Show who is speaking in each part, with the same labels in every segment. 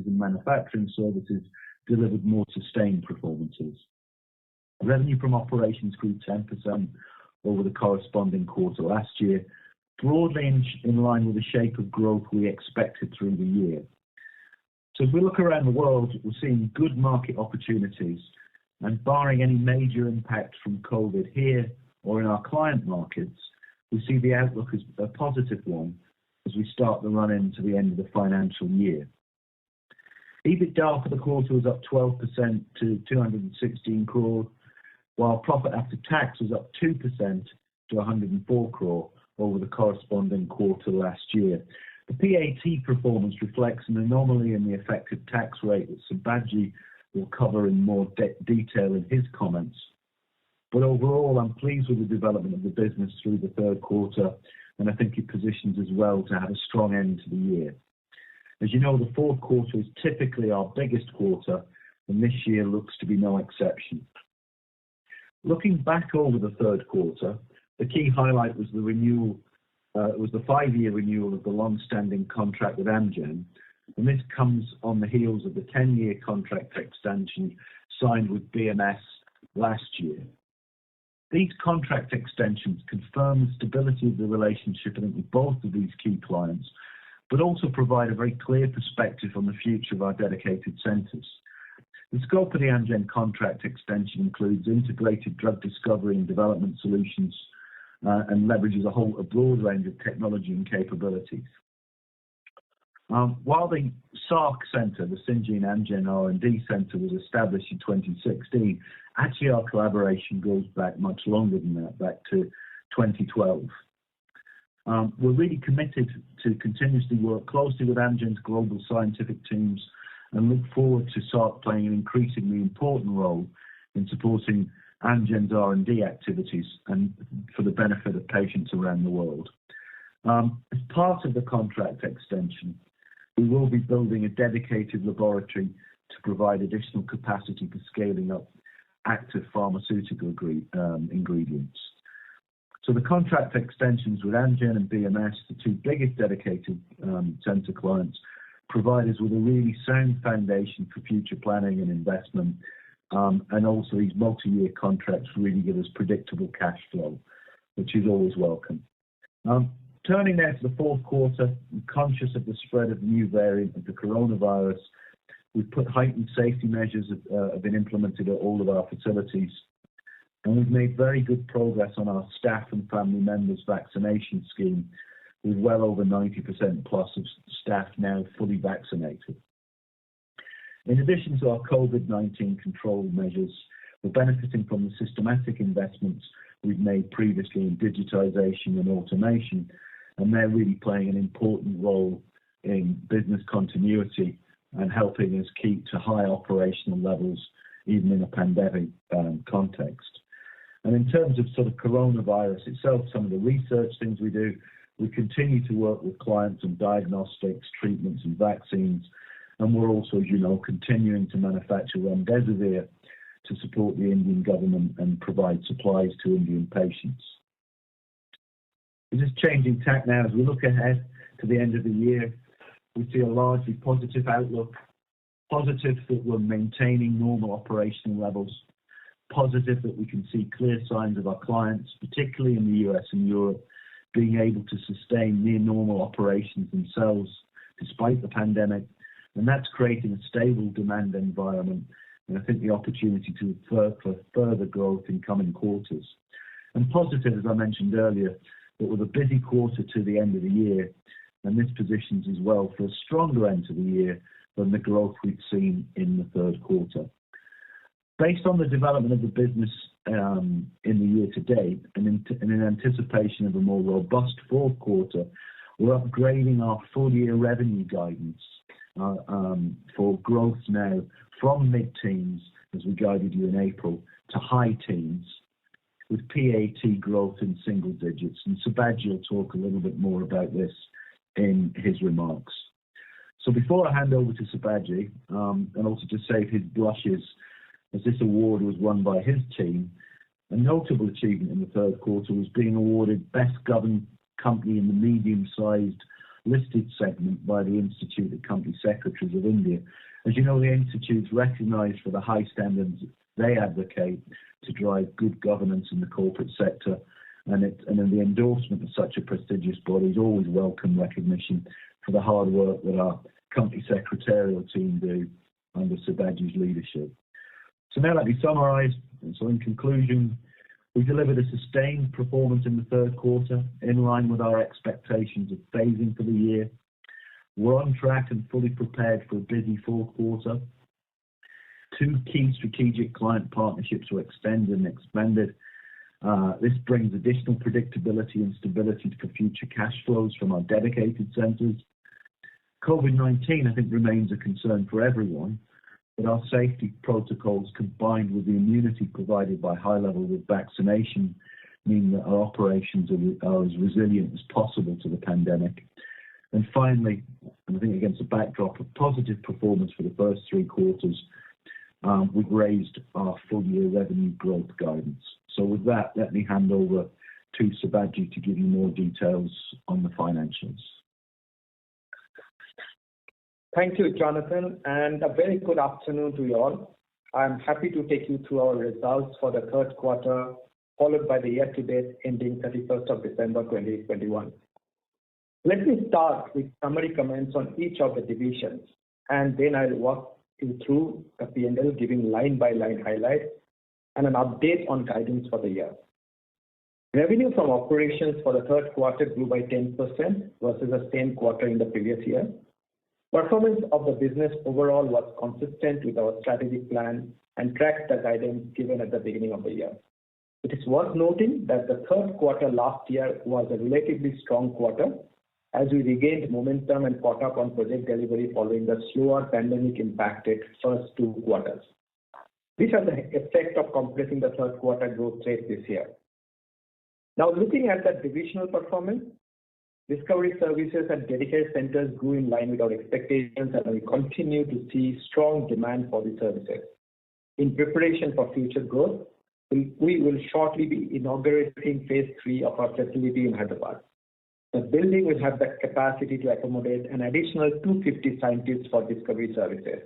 Speaker 1: and manufacturing services delivered more sustained performances. Revenue from operations grew 10% over the corresponding quarter last year, broadly in line with the shape of growth we expected through the year. So as we look around the world, we're seeing good market opportunities, and barring any major impact from COVID here or in our client markets, we see the outlook as a positive one as we start the run into the end of the financial year. EBITDA for the quarter was up 12% to 216 crore, while profit after tax was up 2% to 104 crore over the corresponding quarter last year. The PAT performance reflects an anomaly in the effective tax rate that Sibaji will cover in more detail in his comments. But overall, I'm pleased with the development of the business through the third quarter, and I think it positions us well to have a strong end to the year. As you know, the fourth quarter is typically our biggest quarter, and this year looks to be no exception. Looking back over the third quarter, the key highlight was the renewal. It was the 5-year renewal of the long-standing contract with Amgen, and this comes on the heels of the 10-year contract extension signed with BMS last year. These contract extensions confirm the stability of the relationship, I think, with both of these key clients, but also provide a very clear perspective on the future of our dedicated centres. The scope of the Amgen contract extension includes integrated drug discovery and development solutions and leverages a broad range of technology and capabilities. While the SARC Centre, the Syngene Amgen R&D Centre, was established in 2016, actually our collaboration goes back much longer than that, back to 2012. We're really committed to continuously work closely with Amgen's global scientific teams and look forward to SARC playing an increasingly important role in supporting Amgen's R&D activities and for the benefit of patients around the world. As part of the contract extension, we will be building a dedicated laboratory to provide additional capacity for scaling up active pharmaceutical ingredients. So the contract extensions with Amgen and BMS, the two biggest dedicated centre clients, provide us with a really sound foundation for future planning and investment, and also these multi-year contracts really give us predictable cash flow, which is always welcome. Turning now to the fourth quarter, and conscious of the spread of the new variant of the coronavirus, we've put heightened safety measures have been implemented at all of our facilities, and we've made very good progress on our staff and family members vaccination scheme, with well over 90% plus of staff now fully vaccinated. In addition to our COVID-19 control measures, we're benefiting from the systematic investments we've made previously in digitisation and automation, and they're really playing an important role in business continuity and helping us keep to high operational levels even in a pandemic context. And in terms of sort of coronavirus itself, some of the research things we do, we continue to work with clients on diagnostics, treatments and vaccines, and we're also, as you know, continuing to manufacture remdesivir to support the Indian government and provide supplies to Indian patients. We're just changing tack now as we look ahead to the end of the year. We see a largely positive outlook, positive that we're maintaining normal operational levels, positive that we can see clear signs of our clients, particularly in the US and Europe, being able to sustain near normal operations themselves despite the pandemic, and that's creating a stable demand environment, and I think the opportunity to for further growth in coming quarters. And positive, as I mentioned earlier, that with a busy quarter to the end of the year, and this positions as well for a stronger end to the year than the growth we've seen in the third quarter. Based on the development of the business in the year to date, and in anticipation of a more robust fourth quarter, we're upgrading our full-year revenue guidance for growth now from mid-teens, as we guided you in April, to high teens, with PAT growth in single digits. And Sibaji will talk a little bit more about this in his remarks. So before I hand over to Sibaji, and also to save his blushes, as this award was won by his team, a notable achievement in the third quarter was being awarded Best Governed Company in the medium-sized listed segment by the Institute of Company Secretaries of India. As you know, the Institute is recognised for the high standards they advocate to drive good governance in the corporate sector, and the endorsement of such a prestigious body is always welcome recognition for the hard work that our company secretarial team do under Sibaji's leadership. So now let me summarise. So in conclusion, we delivered a sustained performance in the third quarter in line with our expectations of phasing for the year. We're on track and fully prepared for a busy fourth quarter. 2 key strategic client partnerships were extended and expanded. This brings additional predictability and stability for future cash flows from our dedicated centres. COVID-19, I think, remains a concern for everyone, but our safety protocols combined with the immunity provided by high levels of vaccination mean that our operations are as resilient as possible to the pandemic. And finally, and I think against the backdrop of positive performance for the first 3 quarters, we've raised our full-year revenue growth guidance. So with that, let me hand over to Sibaji to give you more details on the financials.
Speaker 2: Thank you, Jonathan, and a very good afternoon to you all. I'm happy to take you through our results for the third quarter, followed by the year-to-date ending 31st of December 2021. Let me start with summary comments on each of the divisions, and then I'll walk you through the P&L, giving line-by-line highlights and an update on guidance for the year. Revenue from operations for the third quarter grew by 10% versus the same quarter in the previous year. Performance of the business overall was consistent with our strategic plan and tracked the guidance given at the beginning of the year. It is worth noting that the third quarter last year was a relatively strong quarter as we regained momentum and caught up on project delivery following the slower pandemic-impacted first 2 quarters. This has the effect of compressing the third quarter growth rate this year. Now looking at the divisional performance, Discovery Services and Dedicated Centres grew in line with our expectations, and we continue to see strong demand for the services. In preparation for future growth, we will shortly be inaugurating phase 3 of our facility in Hyderabad. The building will have the capacity to accommodate an additional 250 scientists for Discovery Services.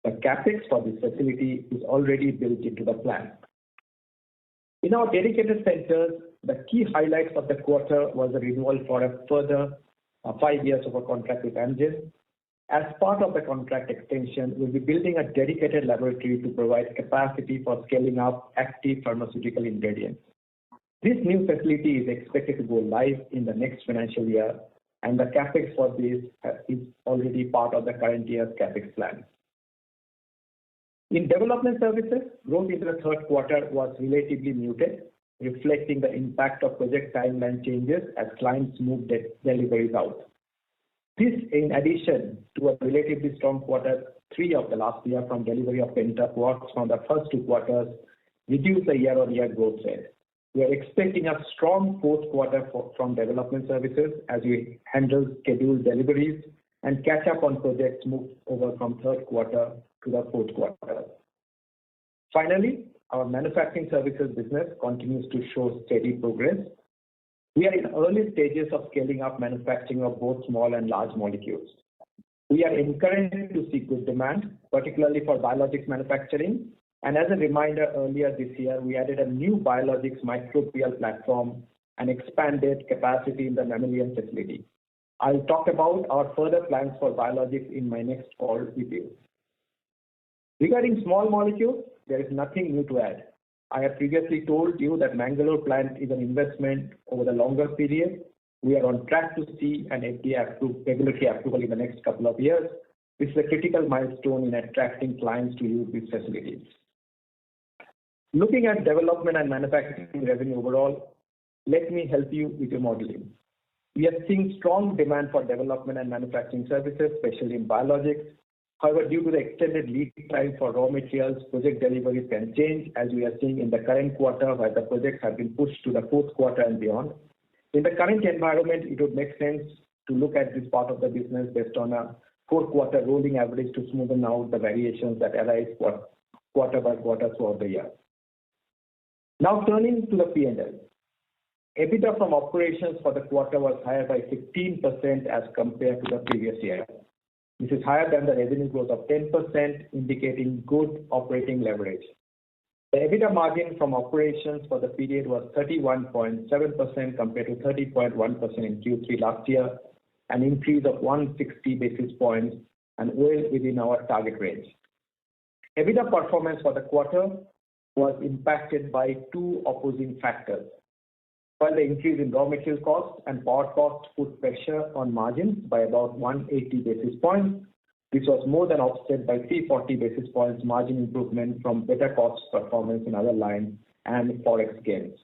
Speaker 2: The capex for this facility is already built into the plan. In our Dedicated Centres, the key highlights of the quarter was the renewal for a further 5 years of a contract with Amgen. As part of the contract extension, we'll be building a dedicated laboratory to provide capacity for scaling up active pharmaceutical ingredients. This new facility is expected to go live in the next financial year, and the capex for this is already part of the current year's capex plan. In Development Services, growth in the third quarter was relatively muted, reflecting the impact of project timeline changes as clients moved deliveries out. This, in addition to a relatively strong quarter 3 of the last year from delivery of pent-up works from the first 2 quarters, reduced the year-on-year growth rate. We are expecting a strong fourth quarter from Development Services as we handle scheduled deliveries and catch up on projects moved over from third quarter to the fourth quarter. Finally, our Manufacturing Services business continues to show steady progress. We are in early stages of scaling up manufacturing of both small and large molecules. We are encouraged to see good demand, particularly for biologics manufacturing. And as a reminder, earlier this year, we added a new biologics microbial platform and expanded capacity in the mammalian facility. I'll talk about our further plans for biologics in my next call with you. Regarding small molecules, there is nothing new to add. I have previously told you that Mangalore plant is an investment over the longer period. We are on track to see an FDA regulatory approval in the next couple of years. This is a critical milestone in attracting clients to use these facilities. Looking at development and manufacturing revenue overall, let me help you with your modeling. We are seeing strong demand for development and manufacturing services, especially in biologics. However, due to the extended lead time for raw materials, project deliveries can change, as we are seeing in the current quarter, where the projects have been pushed to the fourth quarter and beyond. In the current environment, it would make sense to look at this part of the business based on a 4-quarter rolling average to smoothen out the variations that arise quarter by quarter throughout the year. Now turning to the P&L. EBITDA from operations for the quarter was higher by 15% as compared to the previous year. This is higher than the revenue growth of 10%, indicating good operating leverage. The EBITDA margin from operations for the period was 31.7% compared to 30.1% in Q3 last year, an increase of 160 basis points and well within our target range. EBITDA performance for the quarter was impacted by two opposing factors. While the increase in raw material costs and power costs put pressure on margins by about 180 basis points, this was more than offset by 340 basis points margin improvement from better cost performance in other lines and forex gains.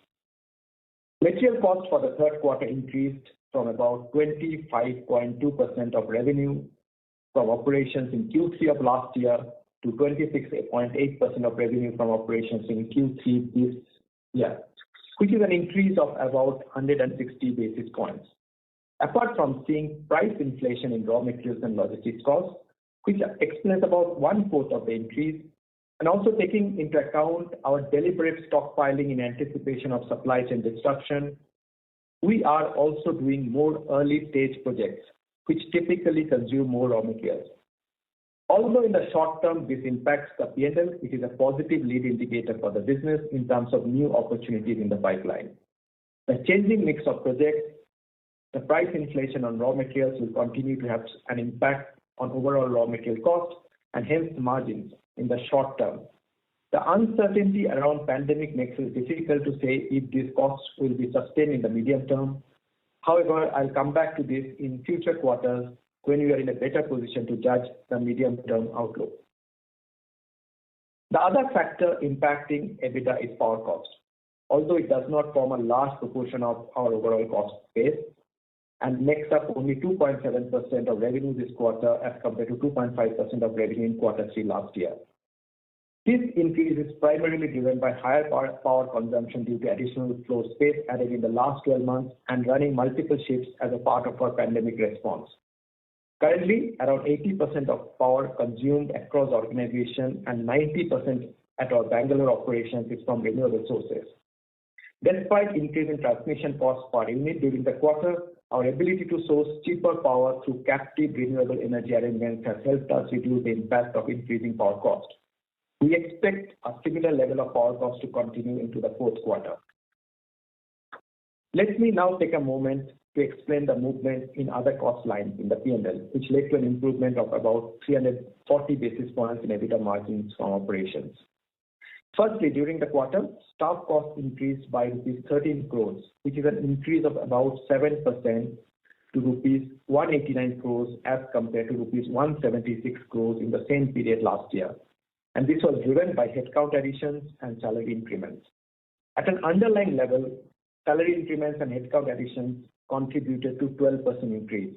Speaker 2: Material costs for the third quarter increased from about 25.2% of revenue from operations in Q3 of last year to 26.8% of revenue from operations in Q3 this year, which is an increase of about 160 basis points. Apart from seeing price inflation in raw materials and logistics costs, which explains about 1/4 of the increase, and also taking into account our deliberate stockpiling in anticipation of supply chain disruption, we are also doing more early-stage projects, which typically consume more raw materials. Although in the short term this impacts the P&L, it is a positive lead indicator for the business in terms of new opportunities in the pipeline. The changing mix of projects, the price inflation on raw materials will continue to have an impact on overall raw material costs and hence margins in the short term. The uncertainty around pandemic makes it difficult to say if these costs will be sustained in the medium term. However, I'll come back to this in future quarters when we are in a better position to judge the medium-term outlook. The other factor impacting EBITDA is power cost. Although it does not form a large proportion of our overall cost base and makes up only 2.7% of revenue this quarter as compared to 2.5% of revenue in Q3 last year. This increase is primarily driven by higher power consumption due to additional floor space added in the last 12 months and running multiple shifts as a part of our pandemic response. Currently, around 80% of power consumed across the organization and 90% at our Bangalore operations is from renewable sources. Despite increase in transmission costs per unit during the quarter, our ability to source cheaper power through captive renewable energy arrangements has helped us reduce the impact of increasing power cost. We expect a similar level of power cost to continue into the fourth quarter. Let me now take a moment to explain the movement in other cost lines in the P&L, which led to an improvement of about 340 basis points in EBITDA margins from operations. Firstly, during the quarter, staff costs increased by rupees 13 crores, which is an increase of about 7% to rupees 189 crores as compared to rupees 176 crores in the same period last year. And this was driven by headcount additions and salary increments. At an underlying level, salary increments and headcount additions contributed to 12% increase.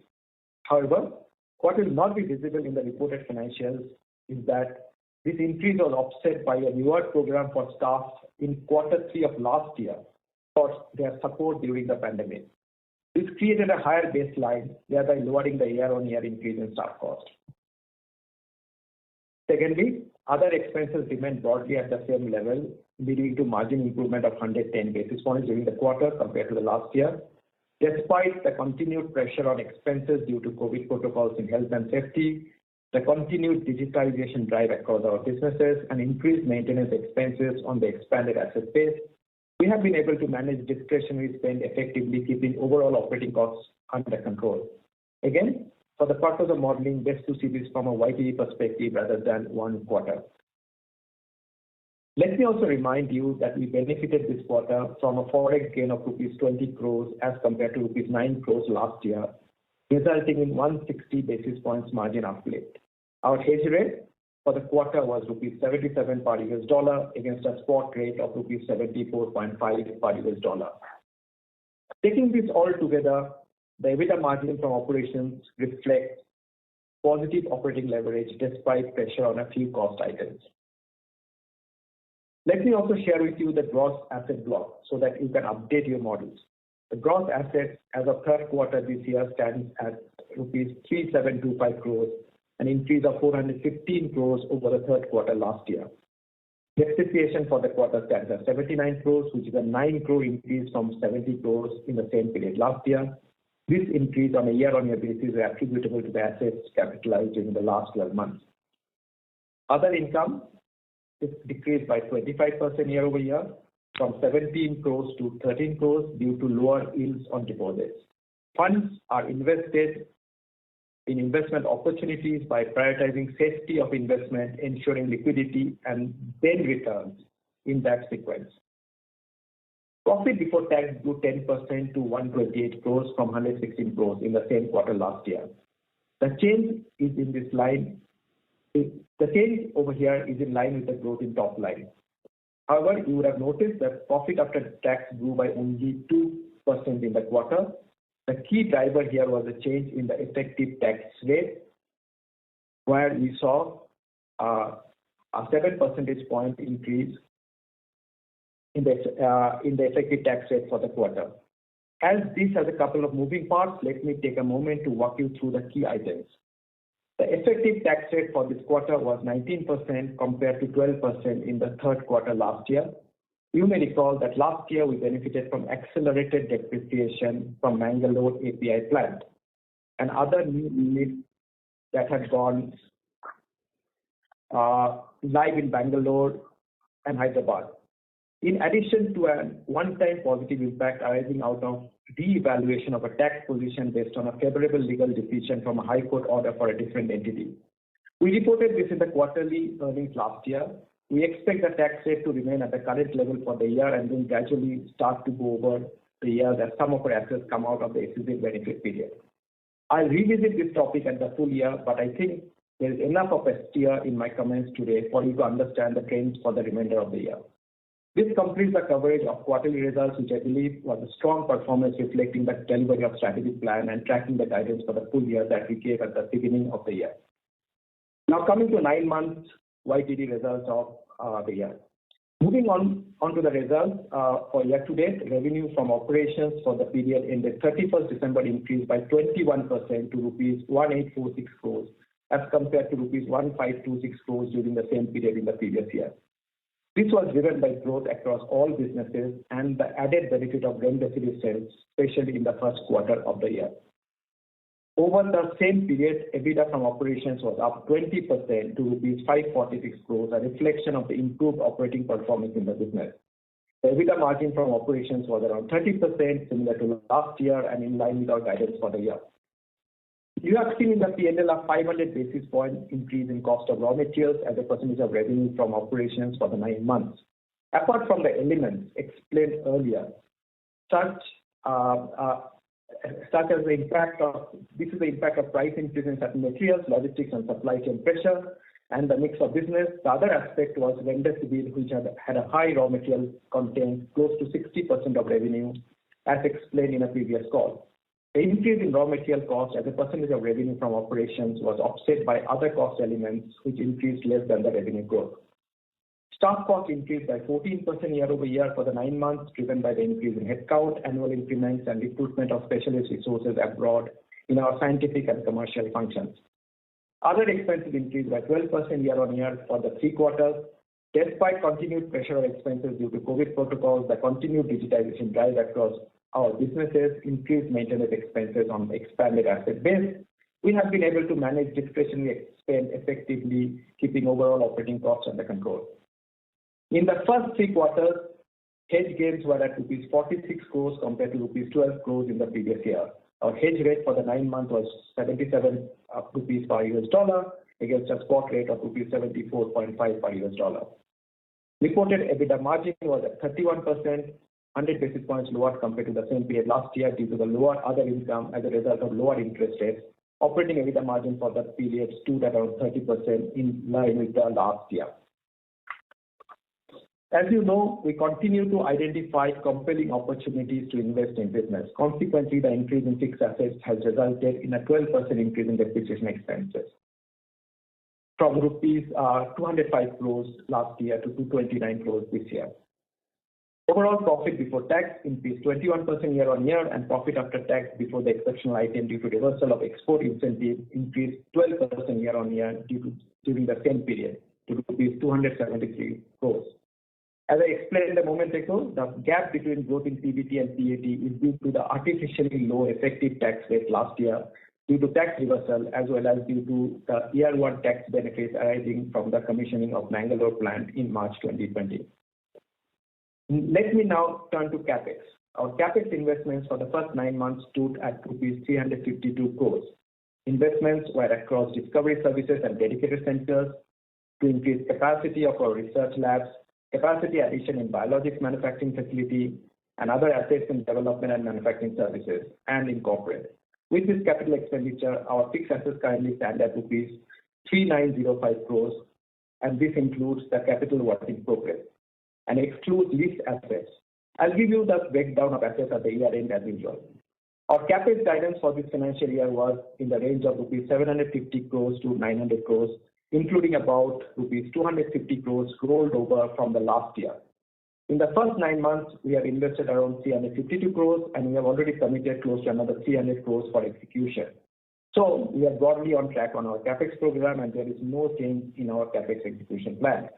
Speaker 2: However, what will not be visible in the reported financials is that this increase was offset by a reward program for staff in Q3 of last year for their support during the pandemic. This created a higher baseline, thereby lowering the year-on-year increase in staff cost. Secondly, other expenses remained broadly at the same level, leading to margin improvement of 110 basis points during the quarter compared to the last year. Despite the continued pressure on expenses due to COVID protocols in health and safety, the continued digitalization drive across our businesses and increased maintenance expenses on the expanded asset base, we have been able to manage discretionary spend effectively, keeping overall operating costs under control. Again, for the purpose of modeling, best to see this from a YTD perspective rather than one quarter. Let me also remind you that we benefited this quarter from a forex gain of rupees 20 crores as compared to rupees 9 crores last year, resulting in 160 basis points margin uplift. Our hedge rate for the quarter was rupees 77 per US dollar against a spot rate of rupees 74.5 per US dollar. Taking this all together, the EBITDA margin from operations reflects positive operating leverage despite pressure on a few cost items. Let me also share with you the gross asset block so that you can update your models. The gross assets as of third quarter this year stands at rupees 3725 crores, an increase of 415 crores over the third quarter last year. Depreciation for the quarter stands at 79 crores, which is a 9 crore increase from 70 crores in the same period last year. This increase on a year-on-year basis is attributable to the assets capitalized in the last 12 months. Other income is decreased by 25% year-over-year from 17 crores to 13 crores due to lower yields on deposits. Funds are invested in investment opportunities by prioritizing safety of investment, ensuring liquidity, and then returns in that sequence. Profit before tax grew 10% to 128 crores from 116 crores in the same quarter last year. The change is in this line. The change over here is in line with the growth in top line. However, you would have noticed that profit after tax grew by only 2% in the quarter. The key driver here was a change in the effective tax rate, where we saw a 7 percentage point increase in the effective tax rate for the quarter. As this has a couple of moving parts, let me take a moment to walk you through the key items. The effective tax rate for this quarter was 19% compared to 12% in the third quarter last year. You may recall that last year we benefited from accelerated depreciation from Mangalore API plant and other new units that had gone live in Bangalore and Hyderabad. In addition to a one-time positive impact arising out of re-evaluation of a tax position based on a favorable legal decision from a High Court order for a different entity. We reported this in the quarterly earnings last year. We expect the tax rate to remain at the current level for the year and then gradually start to go over the years as some of our assets come out of the SEZ benefit period. I'll revisit this topic at the full year, but I think there is enough of a steer in my comments today for you to understand the trends for the remainder of the year. This completes the coverage of quarterly results, which I believe was a strong performance reflecting the delivery of strategic plan and tracking the guidance for the full year that we gave at the beginning of the year. Now coming to 9 months YTD results of the year. Moving on to the results for year-to-date, revenue from operations for the period ended 31st December increased by 21% to rupees 1846 crores as compared to rupees 1526 crores during the same period in the previous year. This was driven by growth across all businesses and the added benefit of remdesivir sales, especially in the first quarter of the year. Over the same period, EBITDA from operations was up 20% to rupees 546 crores, a reflection of the improved operating performance in the business. The EBITDA margin from operations was around 30%, similar to last year and in line with our guidance for the year. You have seen in the P&L a 500 basis point increase in cost of raw materials as a percentage of revenue from operations for the 9 months. Apart from the elements explained earlier, such as the impact of price increase in certain materials, logistics and supply chain pressure, and the mix of business. The other aspect was remdesivir, which had a high raw material content, close to 60% of revenue, as explained in a previous call. The increase in raw material cost as a percentage of revenue from operations was offset by other cost elements, which increased less than the revenue growth. Staff cost increased by 14% year-over-year for the 9 months, driven by the increase in headcount, annual increments, and recruitment of specialist resources abroad in our scientific and commercial functions. Other expenses increased by 12% year-on-year for the 3 quarters. Despite continued pressure on expenses due to COVID protocols, the continued digitization drive across our businesses, increased maintenance expenses on the expanded asset base, we have been able to manage discretionary spend effectively, keeping overall operating costs under control. In the first 3 quarters, hedge gains were at rupees 46 crores compared to rupees 12 crores in the previous year. Our hedge rate for the 9 months was 77 rupees per US dollar against a spot rate of rupees 74.5 per US dollar. Reported EBITDA margin was at 31%, 100 basis points lower compared to the same period last year due to the lower other income as a result of lower interest rates. Operating EBITDA margin for the period stood at around 30% in line with the last year. As you know, we continue to identify compelling opportunities to invest in business. Consequently, the increase in fixed assets has resulted in a 12% increase in depreciation expenses from rupees 205 crores last year to 229 crores this year. Overall profit before tax increased 21% year-on-year, and profit after tax before the exceptional item due to reversal of export incentive increased 12% year-on-year during the same period. to rupees 273 crores. As I explained a moment ago, the gap between growth in PBT and PAT is due to the artificially low effective tax rate last year due to tax reversal as well as due to the year one tax benefits arising from the commissioning of Mangalore plant in March 2020. Let me now turn to CapEx. Our CapEx investments for the first 9 months stood at rupees 352 crores. Investments were across discovery services and dedicated centers to increase capacity of our research labs, capacity addition in biologics manufacturing facility, and other assets in development and manufacturing services, and in corporate. With this capital expenditure, our fixed assets currently stand at rupees 3905 crores, and this includes the capital work in progress and excludes leased assets. I'll give you the breakdown of assets at the year end as usual. Our CapEx guidance for this financial year was in the range of rupees 750 crores to 900 crores, including about rupees 250 crores rolled over from the last year. In the first 9 months, we have invested around 352 crores, and we have already committed close to another 300 crores for execution. So we are broadly on track on our CapEx program, and there is no change in our CapEx execution plan.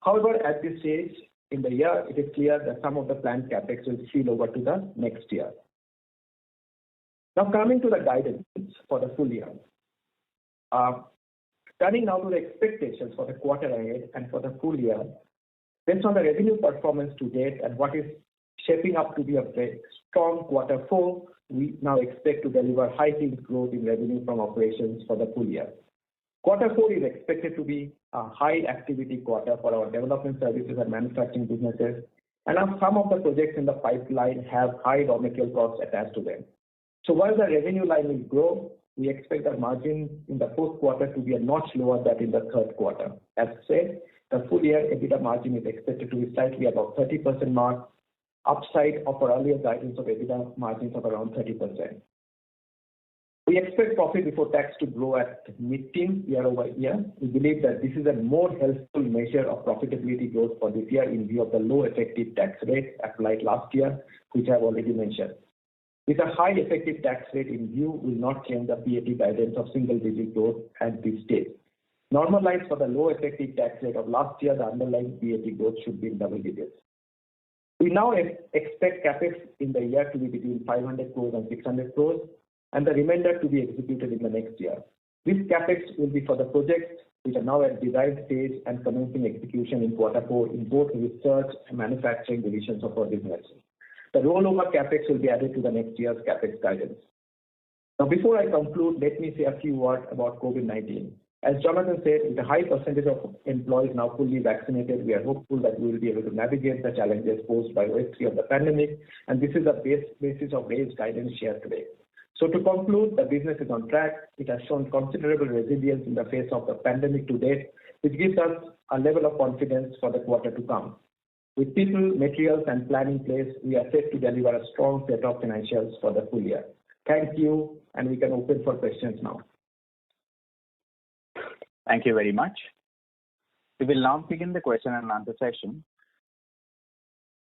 Speaker 2: However, at this stage in the year, it is clear that some of the planned CapEx will spill over to the next year. Now coming to the guidance for the full year. Turning now to the expectations for the quarter ahead and for the full year. Based on the revenue performance to date and what is shaping up to be a very strong quarter 4, we now expect to deliver high teens growth in revenue from operations for the full year. Quarter 4 is expected to be a high activity quarter for our development services and manufacturing businesses, and some of the projects in the pipeline have high raw material costs attached to them. So while the revenue line will grow, we expect the margin in the fourth quarter to be a notch lower than in the third quarter. As said, the full year EBITDA margin is expected to be slightly above 30% mark, upside of our earlier guidance of EBITDA margins of around 30%. We expect profit before tax to grow at mid-teens year-over-year. We believe that this is a more helpful measure of profitability growth for this year in view of the low effective tax rate applied last year, which I've already mentioned. With a high effective tax rate in view, will not change the PAT guidance of single-digit growth at this stage. Normalized for the low effective tax rate of last year, the underlying PAT growth should be in double digits. We now expect CapEx in the year to be between 500 crores and 600 crores, and the remainder to be executed in the next year. This CapEx will be for the projects which are now at design stage and commencing execution in quarter 4 in both research and manufacturing divisions of our business. The rollover CapEx will be added to the next year's CapEx guidance. Now, before I conclude, let me say a few words about COVID-19. As Jonathan said, with a high percentage of employees now fully vaccinated, we are hopeful that we will be able to navigate the challenges posed by wave 3 of the pandemic, and this is the basis of raised guidance shared today. So to conclude, the business is on track. It has shown considerable resilience in the face of the pandemic to date, which gives us a level of confidence for the quarter to come. With people, materials, and plan in place, we are set to deliver a strong set of financials for the full year. Thank you, and we can open for questions now.
Speaker 3: Thank you very much. We will now begin the question and answer session.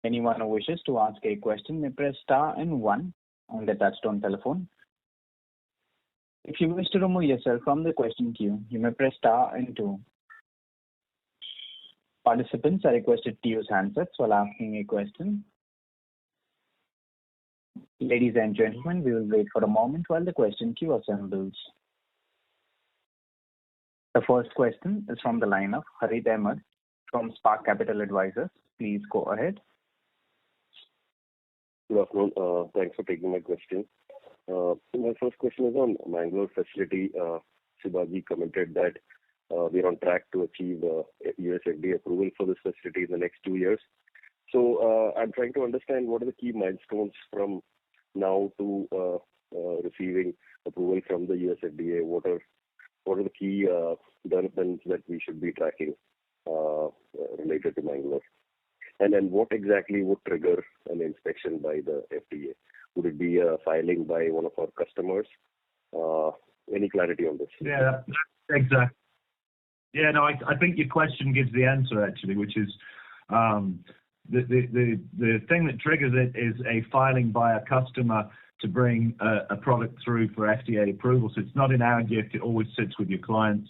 Speaker 3: Anyone who wishes to ask a question may press star and 1 on the touchtone telephone. If you wish to remove yourself from the question queue, you may press star and 2. Participants are requested to use handsets while asking a question. Ladies and gentlemen, we will wait for a moment while the question queue assembles. The first question is from the line of Harith Ahmed from Spark Capital Advisors. Please go ahead.
Speaker 4: Good afternoon. Thanks for taking my question. My first question is on Mangalore facility. Sibaji commented that we are on track to achieve US FDA approval for this facility in the next 2 years. So I'm trying to understand what are the key milestones from now to receiving approval from the US FDA. What are the key developments that we should be tracking related to Mangalore? And then what exactly would trigger an inspection by the FDA? Would it be a filing by one of our customers? Any clarity on this?
Speaker 1: Yeah, exactly. Yeah, no, I think your question gives the answer actually, which is the thing that triggers it is a filing by a customer to bring a product through for FDA approval. So it's not in our gift; it always sits with your clients.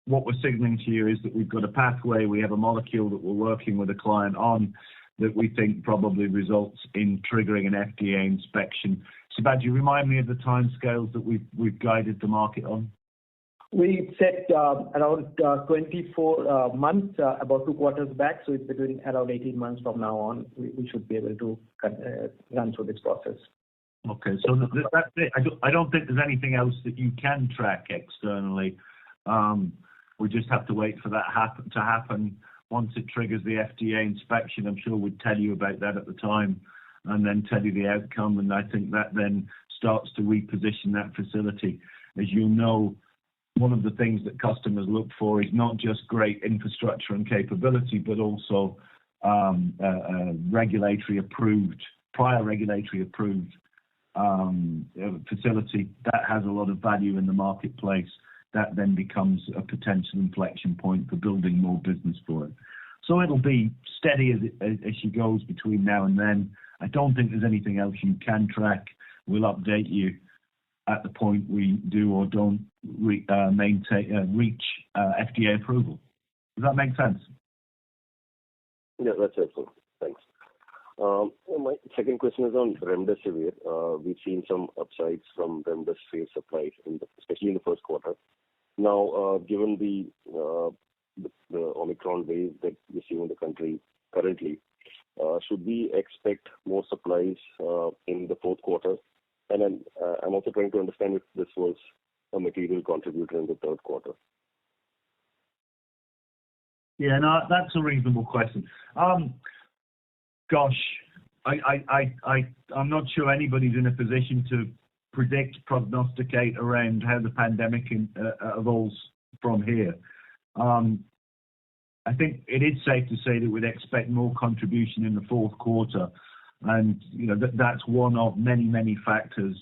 Speaker 1: what we're signaling to you is that we've got a pathway, we have a molecule that we're working with a client on that we think probably results in triggering an FDA inspection. Sibaji, remind me of the timescales that we've guided the market on.
Speaker 2: We set around 24 months about 2 quarters back, so it's between around 18 months from now on. We should be able to run through this process.
Speaker 1: Okay, so that's it. I don't think there's anything else that you can track externally. We just have to wait for that to happen. Once it triggers the FDA inspection, I'm sure we'd tell you about that at the time and then tell you the outcome. And I think that then starts to reposition that facility. As you know, one of the things that customers look for is not just great infrastructure and capability, but also regulatory approved facility that has a lot of value in the marketplace. That then becomes a potential inflection point for building more business for it. So it'll be steady as she goes between now and then. I don't think there's anything else you can track. We'll update you at the point we do or don't reach FDA approval. Does that make sense?
Speaker 4: Yeah, that's helpful. Thanks. My second question is on remdesivir. We've seen some upsides from remdesivir supply, especially in the first quarter. Now, given the Omicron wave that we're seeing in the country currently, should we expect more supplies in the fourth quarter? And then I'm also trying to understand if this was a material contributor in the third quarter.
Speaker 1: Yeah, no, that's a reasonable question. Gosh, I'm not sure anybody's in a position to prognosticate around how the pandemic evolves from here. I think it is safe to say that we'd expect more contribution in the fourth quarter, and that's one of many factors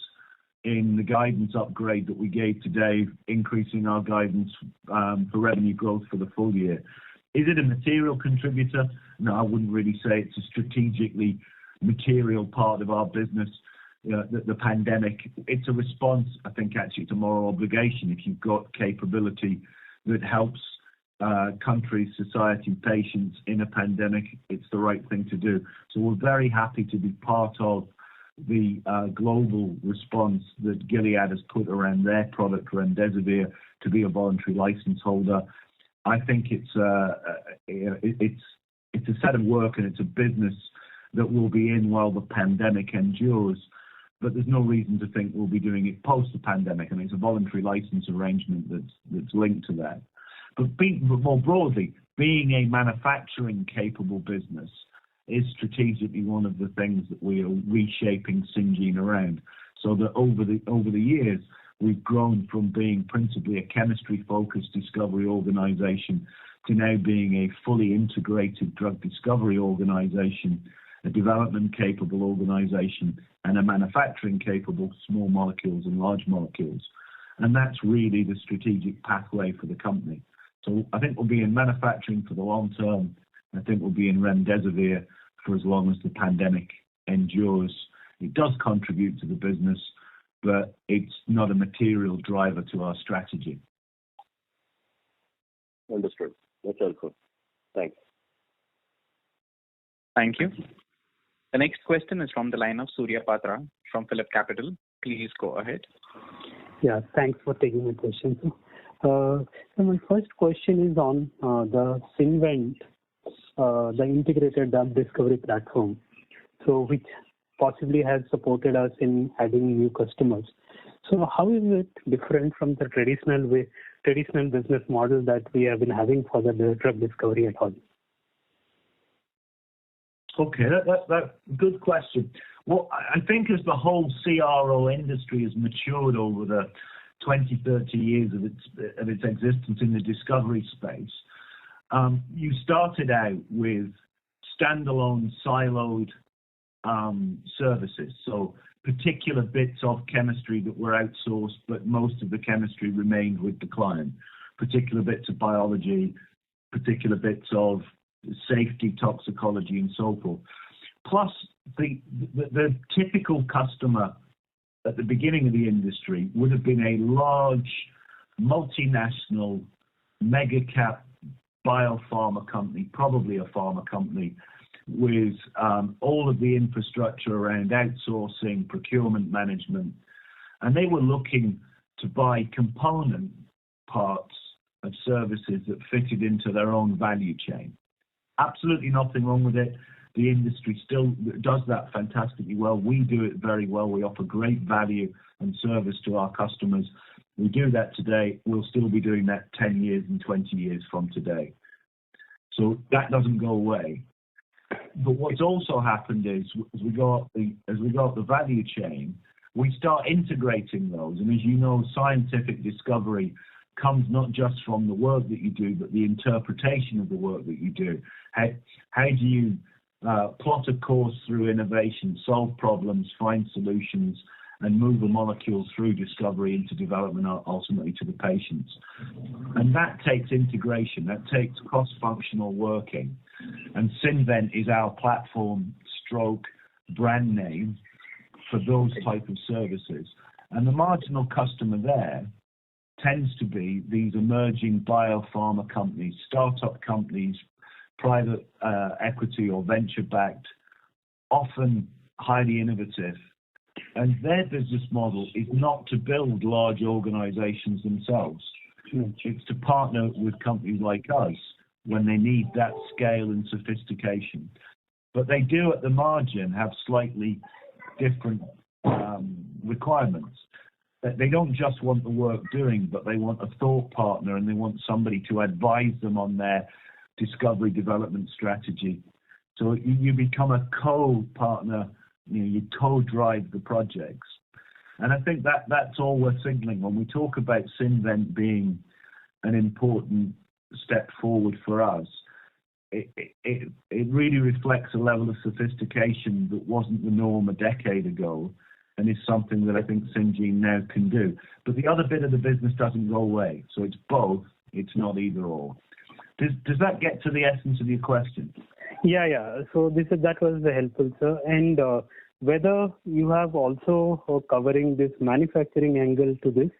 Speaker 1: in the guidance upgrade that we gave today, increasing our guidance for revenue growth for the full year. Is it a material contributor? No, I wouldn't really say it's a strategically material part of our business. The pandemic, it's a response, I think, actually to moral obligation. If you've got capability that helps countries, society, patients in a pandemic, it's the right thing to do. So we're very happy to be part of the global response that Gilead has put around their product, remdesivir, to be a voluntary license holder. I think it's a set of work and it's a business that will be in while the pandemic endures. But there's no reason to think we'll be doing it post the pandemic. I mean, it's a voluntary license arrangement that's linked to that. But more broadly, being a manufacturing capable business is strategically one of the things that we are reshaping Syngene around. So that over the years, we've grown from being principally a chemistry-focused discovery organization to now being a fully integrated drug discovery organization, a development-capable organization, and a manufacturing-capable small molecules and large molecules. And that's really the strategic pathway for the company. So I think we'll be in manufacturing for the long term. I think we'll be in remdesivir for as long as the pandemic endures. It does contribute to the business, but it's not a material driver to our strategy.
Speaker 4: Understood. That's helpful. Thanks.
Speaker 3: Thank you. The next question is from the line of Surya Patra from PhillipCapital. Please go ahead.
Speaker 5: Yeah, thanks for taking my question. So my first question is on the Syngene, the integrated drug discovery platform, so which possibly has supported us in adding new customers. So how is it different from the traditional business model that we have been having for the drug discovery at all?
Speaker 1: Okay, that's a good question. Well, I think as the whole CRO industry has matured over the 20, 30 years of its existence in the discovery space, you started out with standalone siloed services. So particular bits of chemistry that were outsourced, but most of the chemistry remained with the client. Particular bits of biology, particular bits of safety, toxicology, and so forth. Plus, the typical customer at the beginning of the industry would have been a large, multinational, mega cap biopharma company, probably a pharma company, with all of the infrastructure around outsourcing, procurement management, and they were looking to buy component parts of services that fitted into their own value chain. Absolutely nothing wrong with it. The industry still does that fantastically well. We do it very well. We offer great value and service to our customers. We do that today. We'll still be doing that 10 years and 20 years from today. So that doesn't go away. But what's also happened is, as we go up the value chain, we start integrating those. And as you know, scientific discovery comes not just from the work that you do, but the interpretation of the work that you do. How do you plot a course through innovation, solve problems, find solutions, and move the molecules through discovery into development, ultimately to the patients. And that takes integration, that takes cross-functional working. And Synvent is our platform stroke brand name for those type of services. And the marginal customer there tends to be these emerging biopharma companies, startup companies, private equity or venture-backed, often highly innovative. And their business model is not to build large organizations themselves. It's to partner with companies like us when they need that scale and sophistication. But they do at the margin have slightly different requirements. They don't just want the work doing, but they want a thought partner and they want somebody to advise them on their discovery development strategy. So you become a co-partner. You co-drive the projects. And I think that's all we're signaling when we talk about Synvent being an important step forward for us. It really reflects a level of sophistication that wasn't the norm a decade ago and is something that I think Syngene now can do. But the other bit of the business doesn't go away. So it's both, it's not either or. Does that get to the essence of your question?
Speaker 5: Yeah. So that was helpful, sir. And whether you have also covering this manufacturing angle to this?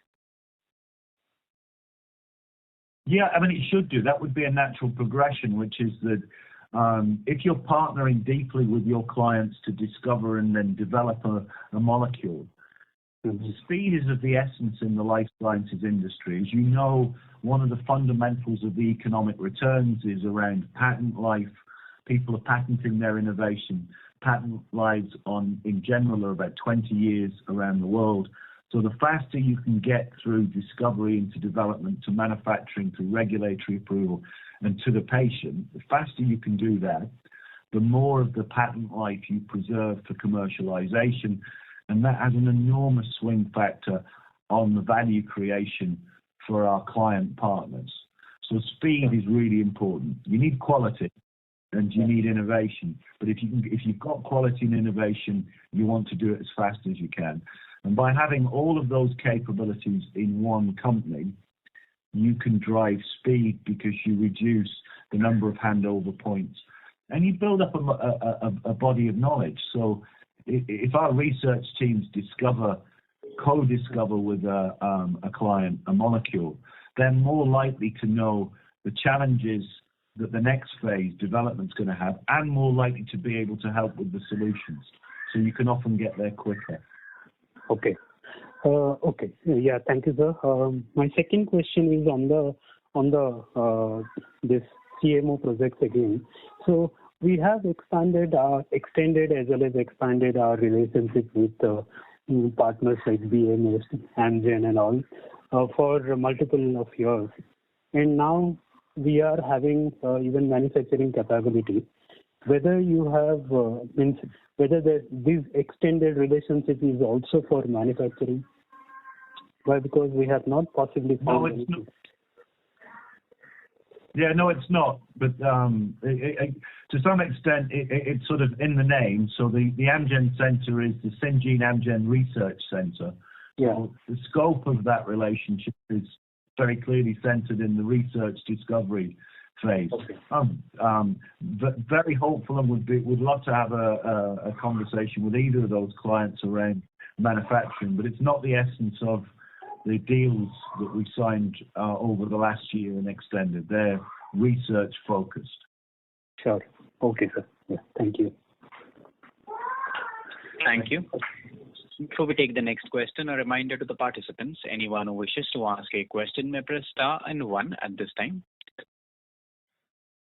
Speaker 1: Yeah, I mean, it should do. That would be a natural progression, which is that if you're partnering deeply with your clients to discover and then develop a molecule, speed is of the essence in the life sciences industry. As you know, one of the fundamentals of the economic returns is around patent life. People are patenting their innovation. Patent lives in general are about 20 years around the world. So the faster you can get through discovery into development to manufacturing to regulatory approval and to the patient, the faster you can do that, the more of the patent life you preserve for commercialization. And that has an enormous swing factor on the value creation for our client partners. So speed is really important. You need quality and you need innovation. But if you've got quality and innovation, you want to do it as fast as you can. And by having all of those capabilities in one company, you can drive speed because you reduce the number of handover points and you build up a body of knowledge. So if our research teams co-discover with a client a molecule, they're more likely to know the challenges that the next phase development's going to have and more likely to be able to help with the solutions. So you can often get there quicker.
Speaker 5: Okay. Yeah, thank you, sir. My second question is on the this CMO projects again. So we have extended as well as expanded our relationship with partners like BMS, Amgen and all for multiple of years. And now we are having even manufacturing capability. Whether you have whether this extended relationship is also for manufacturing? Why? Because we have not possibly found.
Speaker 1: No, it's not. Yeah, no, it's not. But to some extent, it's sort of in the name. So the Amgen Center is the Syngene Amgen Research Center.
Speaker 5: Yeah.
Speaker 1: So the scope of that relationship is very clearly centered in the research discovery phase.
Speaker 5: Okay.
Speaker 1: But very hopeful and would love to have a conversation with either of those clients around manufacturing. But it's not the essence of the deals that we signed over the last year and extended. They're research focused.
Speaker 5: Sure. Okay, sir. Yeah. Thank you.
Speaker 3: Thank you. Before we take the next question, a reminder to the participants, anyone who wishes to ask a question may press star and 1 at this time.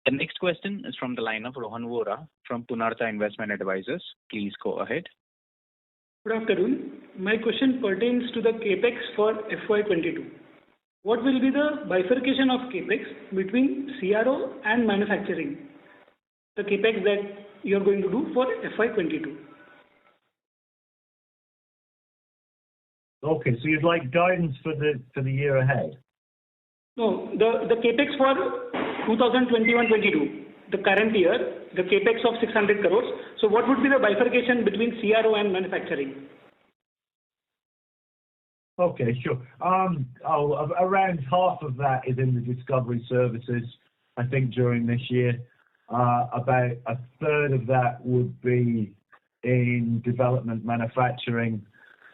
Speaker 3: The next question is from the line of Rohan Vora from Punartha Investment Advisors. Please go ahead.
Speaker 6: Good afternoon. My question pertains to the CapEx for FY22. What will be the bifurcation of CapEx between CRO and manufacturing? The CapEx that you are going to do for FY22.
Speaker 1: Okay, so you'd like guidance for the year ahead?
Speaker 6: No, the CapEx for 2021-22, the current year, the CapEx of 600 crores. So what would be the bifurcation between CRO and manufacturing?
Speaker 1: Okay, sure. Around half of that is in the discovery services, I think, during this year. About a third of that would be in development manufacturing.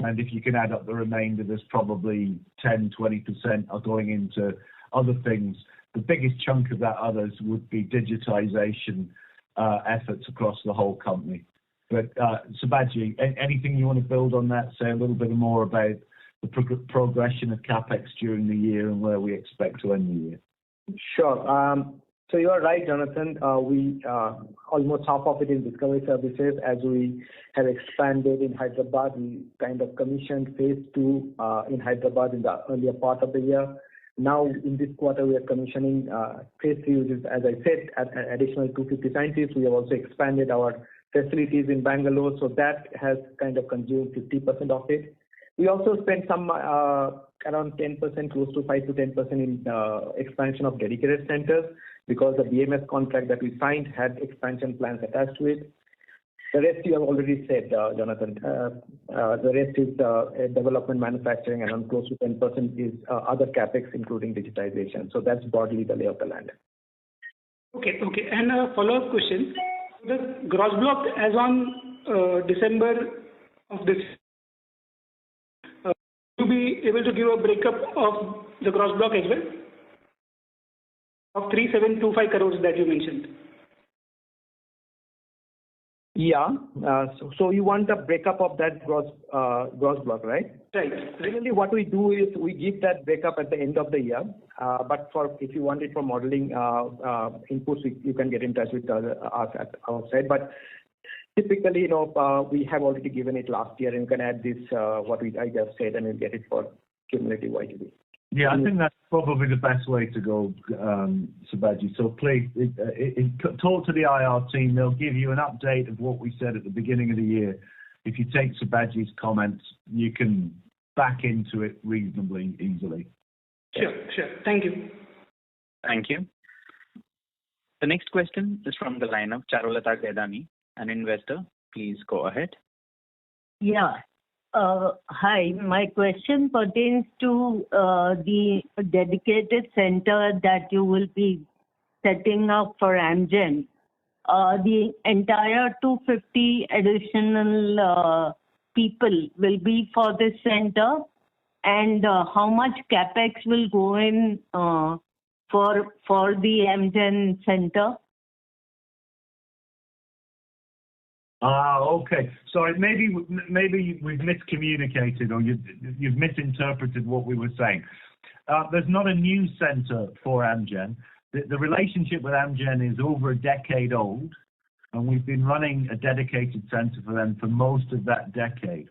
Speaker 1: And if you can add up the remainder, there's probably 10-20% are going into other things. The biggest chunk of that others would be digitization efforts across the whole company. But Sibaji, anything you want to build on that? Say a little bit more about the progression of CapEx during the year and where we expect to end the year.
Speaker 2: Sure. So you are right, Jonathan. We almost half of it in discovery services. As we have expanded in Hyderabad, we kind of commissioned phase 2 in Hyderabad in the earlier part of the year. Now in this quarter, we are commissioning phase 3, which is, as I said, an additional 250 scientists. We have also expanded our facilities in Bangalore, so that has kind of consumed 50% of it. We also spent some around 10%, close to 5 to 10% in expansion of dedicated centers, because the BMS contract that we signed had expansion plans attached to it. The rest you have already said, Jonathan. The rest is development manufacturing, and close to 10% is other capex, including digitization. So that's broadly the lay of the land.
Speaker 6: Okay. And a follow-up question. The gross block as on December of this, will you be able to give a breakup of the gross block as well? Of 3,725 crores that you mentioned.
Speaker 2: Yeah. So you want a breakup of that gross block, right?
Speaker 6: Right.
Speaker 2: Generally, what we do is we give that breakup at the end of the year. But if you want it for modeling inputs, you can get in touch with us at our side. But typically, we have already given it last year, and you can add this I just said, and you'll get it for cumulative YTD.
Speaker 1: Yeah, I think that's probably the best way to go, Sibaji. So please, talk to the IR team. They'll give you an update of what we said at the beginning of the year. If you take Sibaji's comments, you can back into it reasonably easily.
Speaker 6: Sure. Thank you.
Speaker 3: Thank you. The next question is from the line of Charulata Gaidani, an investor. Please go ahead.
Speaker 7: Yeah. Hi, my question pertains to the dedicated center that you will be setting up for Amgen. The entire 250 additional people will be for this center, and how much capex will go in for the Amgen center?
Speaker 1: Okay. Sorry, maybe we've miscommunicated, or you've misinterpreted what we were saying. There's not a new center for Amgen. The relationship with Amgen is over a decade old, and we've been running a dedicated center for them for most of that decade.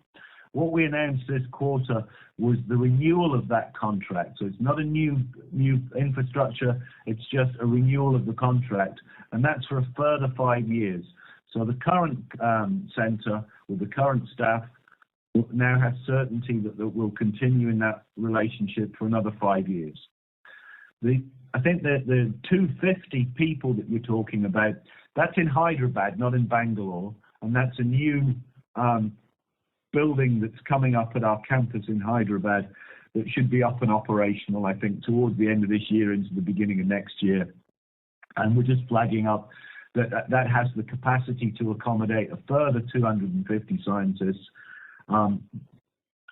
Speaker 1: What we announced this quarter was the renewal of that contract. So it's not a new infrastructure, it's just a renewal of the contract, and that's for a further 5 years. So the current center with the current staff now has certainty that we'll continue in that relationship for another 5 years. I think that the 250 people that you're talking about, that's in Hyderabad, not in Bangalore, and that's a new building that's coming up at our campus in Hyderabad that should be up and operational, I think, towards the end of this year into the beginning of next year. And we're just flagging up that has the capacity to accommodate a further 250 scientists.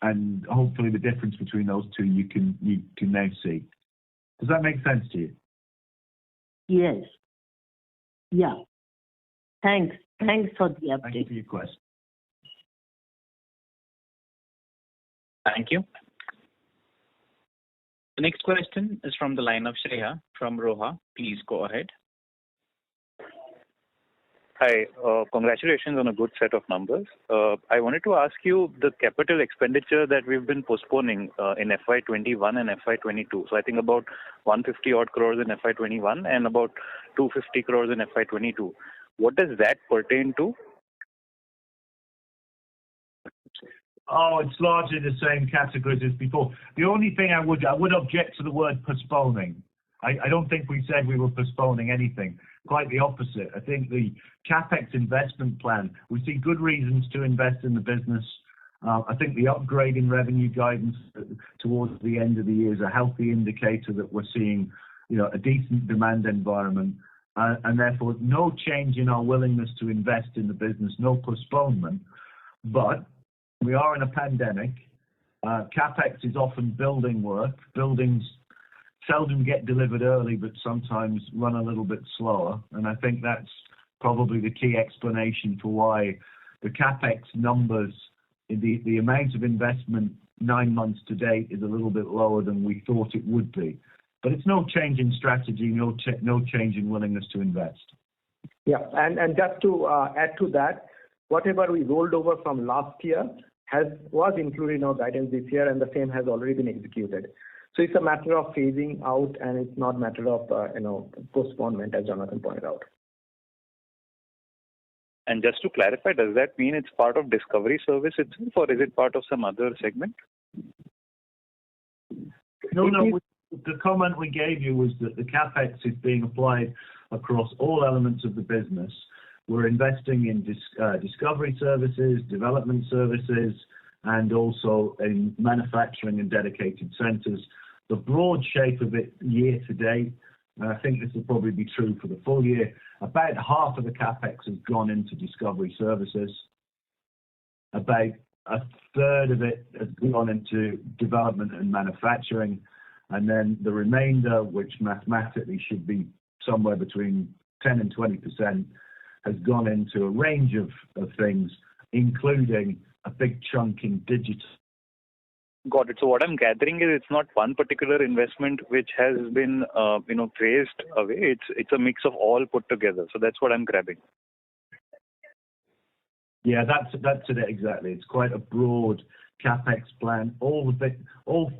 Speaker 1: and hopefully the difference between those two you can now see. Does that make sense to you?
Speaker 7: Yes. Yeah. Thanks for the update.
Speaker 1: Thank you for your question.
Speaker 3: Thank you. The next question is from the line of Shreya from Roha. Please go ahead.
Speaker 8: Hi. Congratulations on a good set of numbers. I wanted to ask you the capital expenditure that we've been postponing in FY21 and FY22. So I think about 150 odd crores in FY21 and about 250 crores in FY22. What does that pertain to?
Speaker 1: Oh, it's largely the same categories as before. The only thing I would object to the word postponing. I don't think we said we were postponing anything. Quite the opposite. I think the CapEx investment plan, we see good reasons to invest in the business. I think the upgrade in revenue guidance towards the end of the year is a healthy indicator that we're seeing, a decent demand environment, and therefore no change in our willingness to invest in the business, no postponement. But we are in a pandemic. CapEx is often building work. Buildings seldom get delivered early, but sometimes run a little bit slower. And I think that's probably the key explanation for why the CapEx numbers, the amount of investment 9 months to date is a little bit lower than we thought it would be. But it's no change in strategy, no change in willingness to invest.
Speaker 2: Yeah, and just to add to that, whatever we rolled over from last year was included in our guidance this year, and the same has already been executed. So it's a matter of phasing out, and it's not a matter of postponement, as Jonathan pointed out.
Speaker 8: And just to clarify, does that mean it's part of discovery service itself, or is it part of some other segment?
Speaker 1: No. The comment we gave you was that the CapEx is being applied across all elements of the business. We're investing in discovery services, development services, and also in manufacturing and dedicated centres. The broad shape of it year to date, and I think this will probably be true for the full year, about half of the CapEx has gone into discovery services. About a third of it has gone into development and manufacturing. And then the remainder, which mathematically should be somewhere between 10 and 20%, has gone into a range of things, including a big chunk in digital.
Speaker 8: Got it. So what I'm gathering is it's not one particular investment which has been, phased away. It's a mix of all put together. So that's what I'm grabbing.
Speaker 1: Yeah, that's it exactly. It's quite a broad CapEx plan. All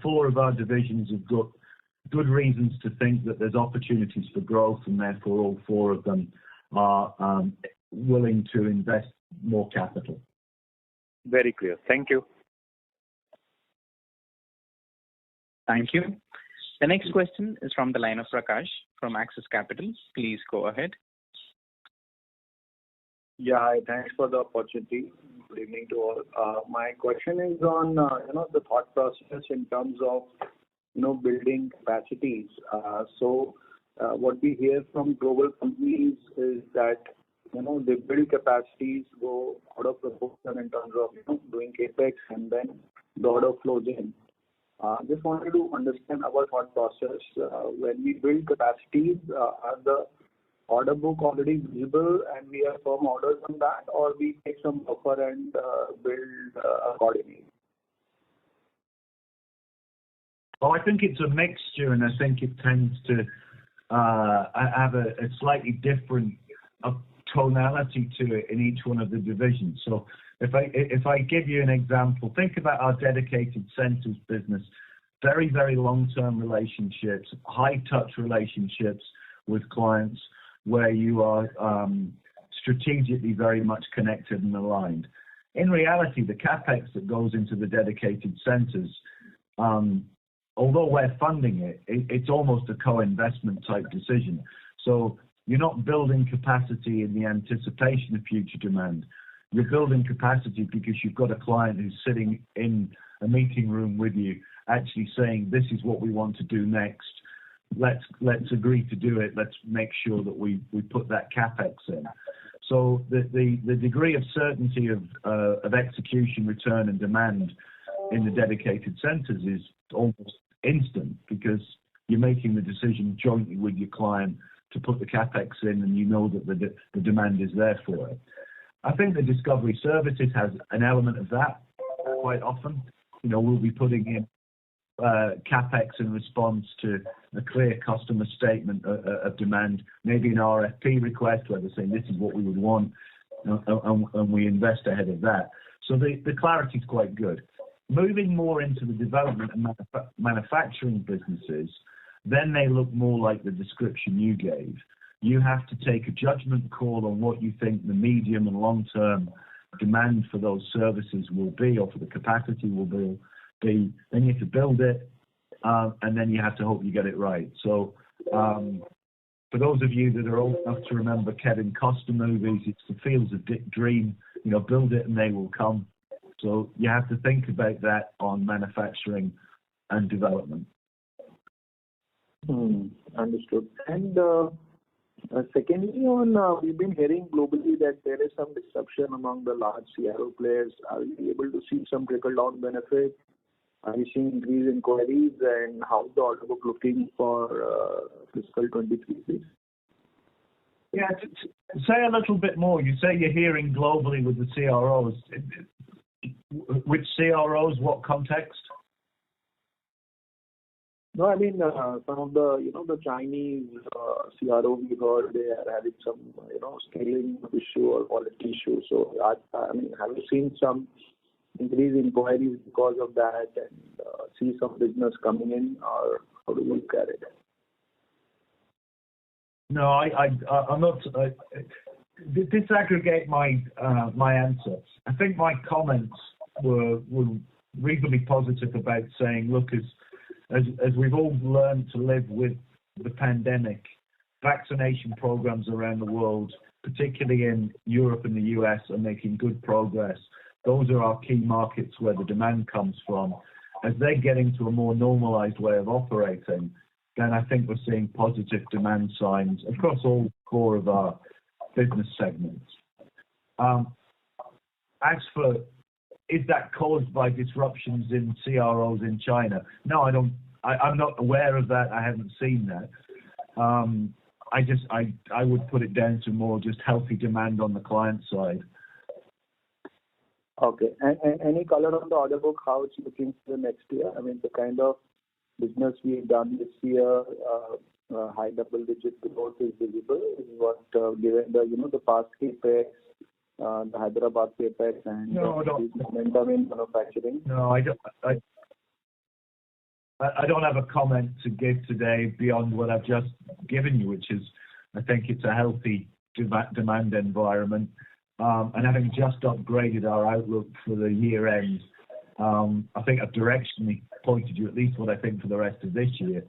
Speaker 1: four of our divisions have got good reasons to think that there's opportunities for growth, and therefore all four of them are willing to invest more capital.
Speaker 8: Very clear. Thank you.
Speaker 3: Thank you. The next question is from the line of Prakash from Axis Capital. Please go ahead.
Speaker 9: Yeah, hi. Thanks for the opportunity. Good evening to all. My question is on, the thought process in terms of, building capacities. What we hear from global companies is that, they build capacities, go out of proportion in terms of, doing capex, and then the order flows in. Just wanted to understand our thought process. When we build capacities, are the order book already visible and we have firm orders on that, or we take some buffer and build accordingly?
Speaker 1: Well, I think it's a mixture, and I think it tends to have a slightly different tonality to it in each one of the divisions. So if I give you an example, think about our dedicated centres business. Very, very long-term relationships, high-touch relationships with clients where you are strategically very much connected and aligned. In reality, the CapEx that goes into the dedicated centres, although we're funding it, it's almost a co-investment type decision. So you're not building capacity in the anticipation of future demand. You're building capacity because you've got a client who's sitting in a meeting room with you, actually saying, this is what we want to do next. Let's agree to do it. Let's make sure that we put that CapEx in. So the degree of certainty of execution, return, and demand in the dedicated centres is almost instant because you're making the decision jointly with your client to put the capex in, and you know that the demand is there for it. I think the discovery services has an element of that quite often. We'll be putting in capex in response to a clear customer statement of demand, maybe an RFP request where they're saying this is what we would want, and we invest ahead of that. So the clarity is quite good. Moving more into the development and manufacturing businesses, then they look more like the description you gave. You have to take a judgment call on what you think the medium and long-term demand for those services will be, or for the capacity will be. Then you have to build it, and then you have to hope you get it right. So for those of you that are old enough to remember Kevin Costner movies, it's the fields of dream. Build it and they will come. So you have to think about that on manufacturing and development.
Speaker 9: Understood. And secondly, we've been hearing globally that there is some disruption among the large CRO players. Are we able to see some trickle-down benefit? Are you seeing increased inquiries, and how's the order book looking for fiscal 23, please?
Speaker 1: Yeah, say a little bit more. You say you're hearing globally with the CROs. Which CROs? What context?
Speaker 9: No, I mean some of the Chinese CRO we heard they are having some scaling issue or quality issue. So I mean, have you seen some increased inquiries because of that, and see some business coming in, or how do you look at it?
Speaker 1: No, I'm not. Disaggregate my answer. I think my comments were reasonably positive about saying, look, as we've all learned to live with the pandemic, vaccination programs around the world, particularly in Europe and the US, are making good progress. Those are our key markets where the demand comes from. As they get into a more normalized way of operating, then I think we're seeing positive demand signs across all four of our business segments. As for, is that caused by disruptions in CROs in China? No, I don't. I'm not aware of that. I haven't seen that. I would put it down to more just healthy demand on the client side.
Speaker 9: Okay. And any color on the order book, how it's looking for the next year? I mean, the kind of business we've done this year, high double-digit growth is visible. Is what given the past capex, the Hyderabad capex, and momentum in manufacturing.
Speaker 1: No, I don't. I don't have a comment to give today beyond what I've just given you, which is I think it's a healthy demand environment. And having just upgraded our outlook for the year end, I think I've directionally pointed you at least what I think for the rest of this year.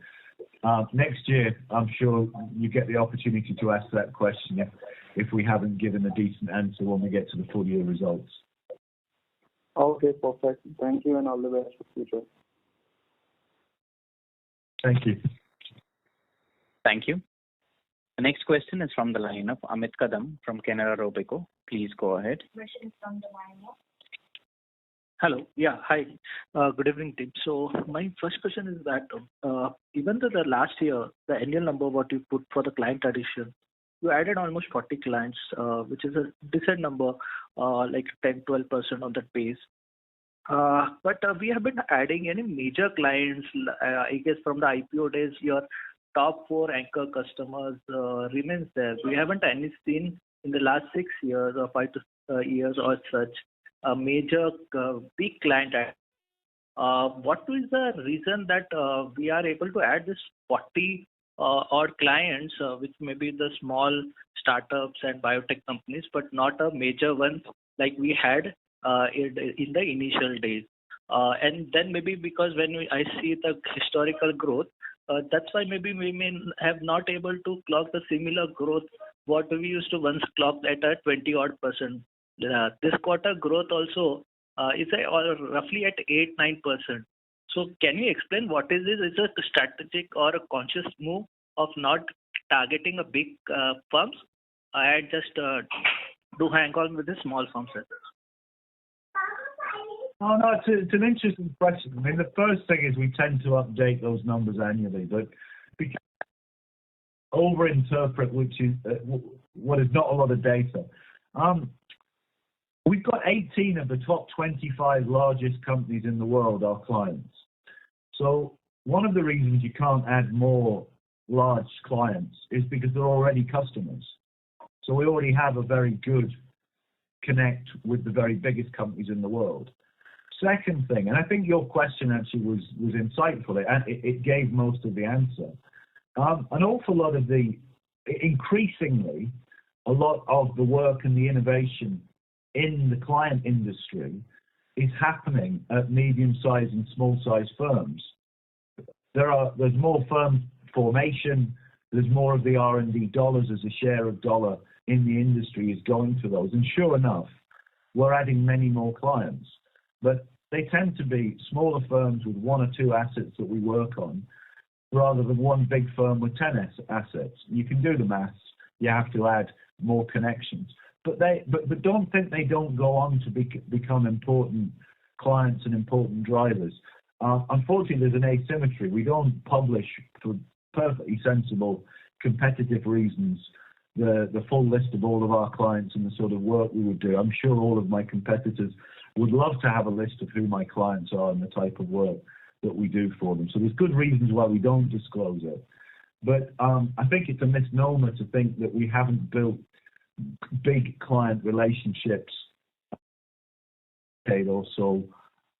Speaker 1: Next year, I'm sure you get the opportunity to ask that question if we haven't given a decent answer when we get to the full year results.
Speaker 9: Okay, perfect. Thank you, and all the best for the future.
Speaker 1: Thank you.
Speaker 3: Thank you. The next question is from the line of Amit Kadam from Canara Robeco. Please go ahead.
Speaker 10: Hello. Yeah, hi. Good evening, team. So my first question is that even though the last year, the annual number what you put for the client addition, you added almost 40 clients, which is a decent number, like 10-12% on that pace. But we have been adding any major clients. I guess from the IPO days, your top 4 anchor customers remains there. We haven't seen in the last 6 years or 5 years or such a major big client. What is the reason that we are able to add this 40 odd clients, which may be the small startups and biotech companies, but not a major one like we had in the initial days? And then maybe because when I see the historical growth, that's why maybe we may have not able to clock the similar growth what we used to once clock at a 20-odd%. This quarter growth also is roughly at 8-9%. So can you explain what is this? Is it a strategic or a conscious move of not targeting a big firms? I just do hang on with the small firms.
Speaker 1: Oh, no, it's an interesting question. I mean, the first thing is we tend to update those numbers annually, but because overinterpret which is what is not a lot of data. We've got 18 of the top 25 largest companies in the world are clients. So one of the reasons you can't add more large clients is because they're already customers. So we already have a very good connect with the very biggest companies in the world. Second thing, and I think your question actually was insightful. It gave most of the answer. An awful lot of increasingly, a lot of the work and the innovation in the client industry is happening at medium-sized and small-sized firms. There's more firm formation. There's more of the R&D dollars as a share of dollar in the industry is going to those. And sure enough, we're adding many more clients. But they tend to be smaller firms with one or two assets that we work on, rather than one big firm with 10 assets. You can do the maths. You have to add more connections. But don't think they don't go on to become important clients and important drivers. Unfortunately, there's an asymmetry. We don't publish for perfectly sensible competitive reasons the full list of all of our clients and the sort of work we would do. I'm sure all of my competitors would love to have a list of who my clients are and the type of work that we do for them. So there's good reasons why we don't disclose it. But I think it's a misnomer to think that we haven't built big client relationships also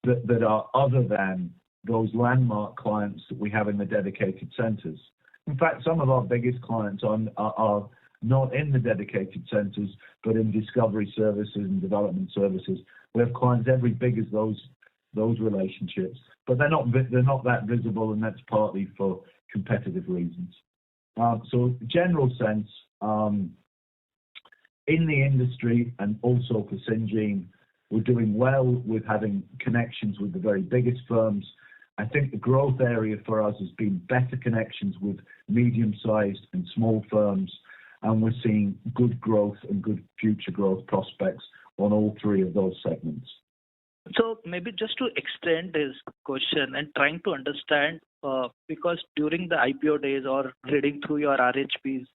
Speaker 1: that are other than those landmark clients that we have in the dedicated centers. In fact, some of our biggest clients are not in the dedicated centers, but in discovery services and development services. We have clients every big as those relationships, but they're not that visible, and that's partly for competitive reasons. So general sense, in the industry and also for Syngene, we're doing well with having connections with the very biggest firms. I think the growth area for us has been better connections with medium-sized and small firms, and we're seeing good growth and good future growth prospects on all three of those segments.
Speaker 10: So maybe just to extend this question and trying to understand, because during the IPO days or reading through your RHPs,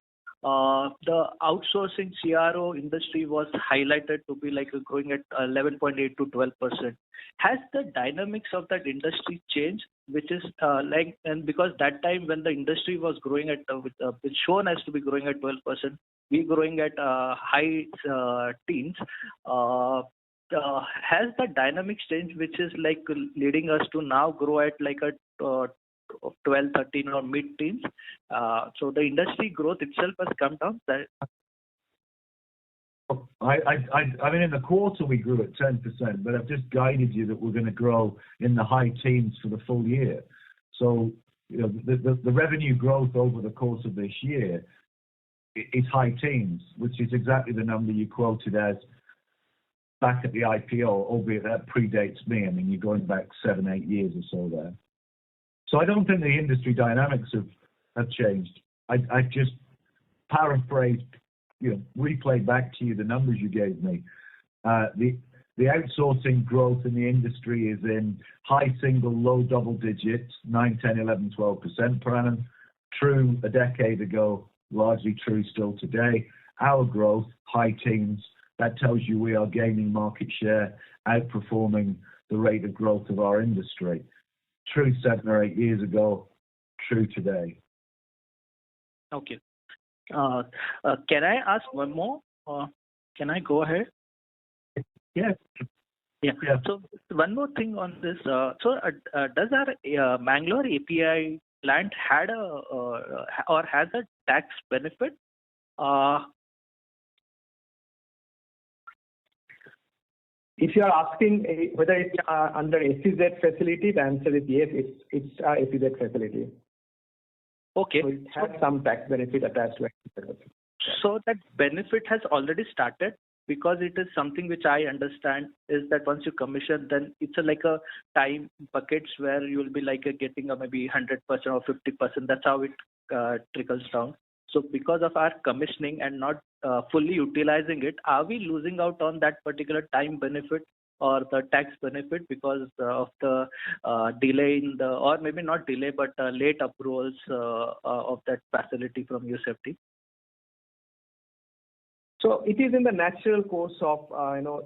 Speaker 10: the outsourcing CRO industry was highlighted to be like growing at 11.8 to 12%. Has the dynamics of that industry changed? Which is and because that time when the industry was growing at, it's shown as to be growing at 12%, we growing at high teens. Has the dynamics changed, which is like leading us to now grow at like a 12, 13 or mid-teens? So the industry growth itself has come down.
Speaker 1: I mean, in the quarter we grew at 10%, but I've just guided you that we're going to grow in the high teens for the full year. So, you know, the revenue growth over the course of this year is high teens, which is exactly the number you quoted as back at the IPO, albeit that predates me. I mean, you're going back 7-8 years or so there. So I don't think the industry dynamics have changed. I just paraphrased, replayed back to you the numbers you gave me. The outsourcing growth in the industry is in high single, low double digits, 9, 10, 11, 12% per annum. True a decade ago, largely true still today. Our growth, high teens, that tells you we are gaining market share, outperforming the rate of growth of our industry. True 7 or 8 years ago, true today.
Speaker 10: Okay. Can I ask one more? Can I go ahead?
Speaker 1: Yes.
Speaker 10: Yeah. So one more thing on this. Does our Mangalore API plant had or has a tax benefit?
Speaker 2: If you are asking whether it's under SEZ facility, the answer is yes, it's a SEZ facility.
Speaker 10: Okay.
Speaker 2: So it has some tax benefit attached to it.
Speaker 10: So that benefit has already started, because it is something which I understand is that once you commission, then it's like a time buckets where you will be like getting maybe 100% or 50%. That's how it trickles down. So because of our commissioning and not fully utilizing it, are we losing out on that particular time benefit or the tax benefit because of the delay in the, or maybe not delay, but late approvals of that facility from USFDA?
Speaker 2: So it is in the natural course of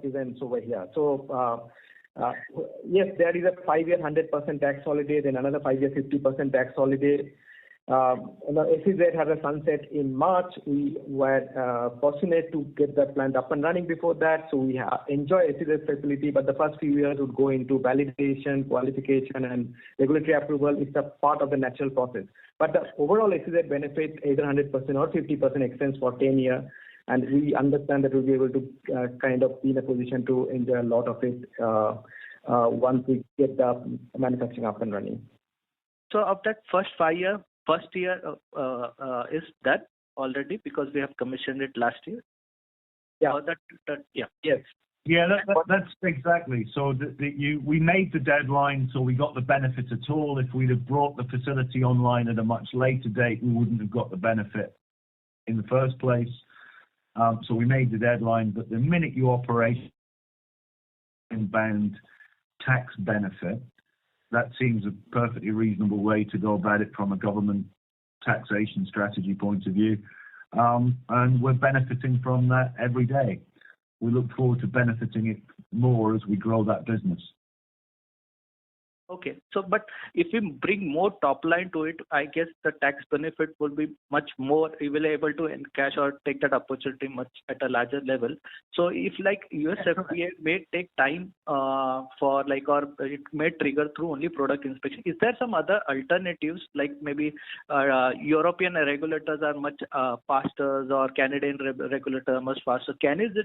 Speaker 2: events over here. So yes, there is a 5-year 100% tax holiday, then another 5-year 50% tax holiday. The SEZ had a sunset in March. We were fortunate to get the plant up and running before that, so we enjoy SEZ facility. But the first few years would go into validation, qualification, and regulatory approval. It's a part of the natural process. But the overall SEZ benefit either 100% or 50% extends for 10 years. And we understand that we'll be able to kind of be in a position to enjoy a lot of it once we get the manufacturing up and running.
Speaker 10: So of that first year is that already because we have commissioned it last year?
Speaker 2: Yeah.
Speaker 10: Yeah.
Speaker 2: Yes.
Speaker 1: Yeah, that's exactly. So we made the deadline, so we got the benefit at all. If we'd have brought the facility online at a much later date, we wouldn't have got the benefit in the first place. So we made the deadline, but the minute you operate inbound tax benefit, that seems a perfectly reasonable way to go about it from a government taxation strategy point of view. And we're benefiting from that every day. We look forward to benefiting it more as we grow that business.
Speaker 10: Okay. So, but if we bring more top line to it, I guess the tax benefit will be much more. We will be able to encash or take that opportunity much at a larger level. So, if like USFDA may take time for like, or it may trigger through only product inspection. Is there some other alternatives like maybe European regulators are much faster or Canadian regulators are much faster? Is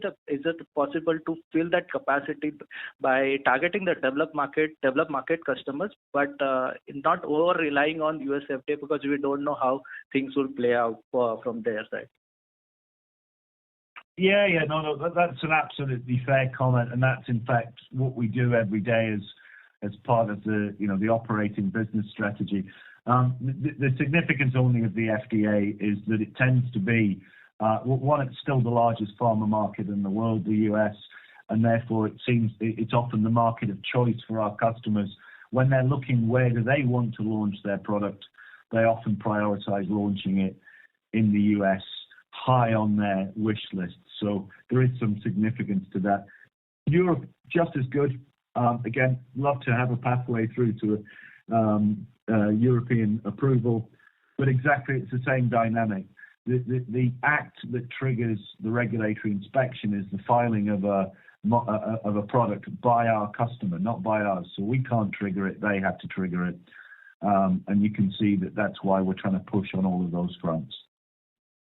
Speaker 10: it possible to fill that capacity by targeting the developed market customers, but not over relying on USFDA because we don't know how things will play out from their side?
Speaker 1: Yeah, no, that's an absolutely fair comment, and that's in fact what we do every day as part of the the operating business strategy. The significance only of the FDA is that it tends to be one, it's still the largest pharma market in the world, the US, and therefore it seems it's often the market of choice for our customers. When they're looking where do they want to launch their product, they often prioritize launching it in the US, high on their wish list. So there is some significance to that. Europe, just as good. Again, love to have a pathway through to European approval, but exactly it's the same dynamic. The act that triggers the regulatory inspection is the filing of a product by our customer, not by us. So we can't trigger it; they have to trigger it, and you can see that that's why we're trying to push on all of those fronts.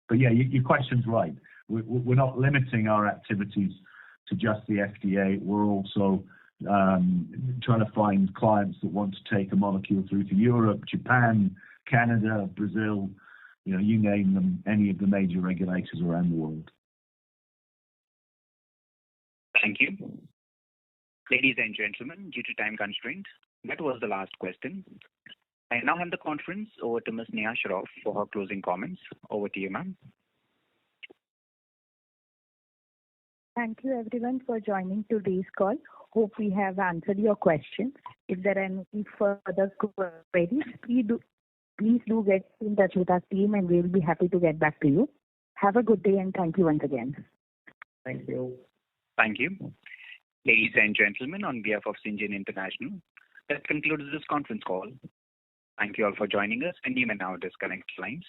Speaker 1: But yeah, your question's right. We're not limiting our activities to just the FDA. We're also trying to find clients that want to take a molecule through to Europe, Japan, Canada, Brazil. You name them, any of the major regulators around the world.
Speaker 3: Thank you. Ladies and gentlemen, due to time constraint, that was the last question. I now hand the conference over to Ms. Neha Shroff for her closing comments. Over to you, ma'am.
Speaker 11: Thank you everyone for joining today's call. Hope we have answered your questions. If there are any further queries, please do get in touch with our team and we'll be happy to get back to you. Have a good day and thank you once again.
Speaker 2: Thank you.
Speaker 3: Thank you. Ladies and gentlemen, on behalf of Syngene International, that concludes this conference call. Thank you all for joining us, and you may now disconnect lines.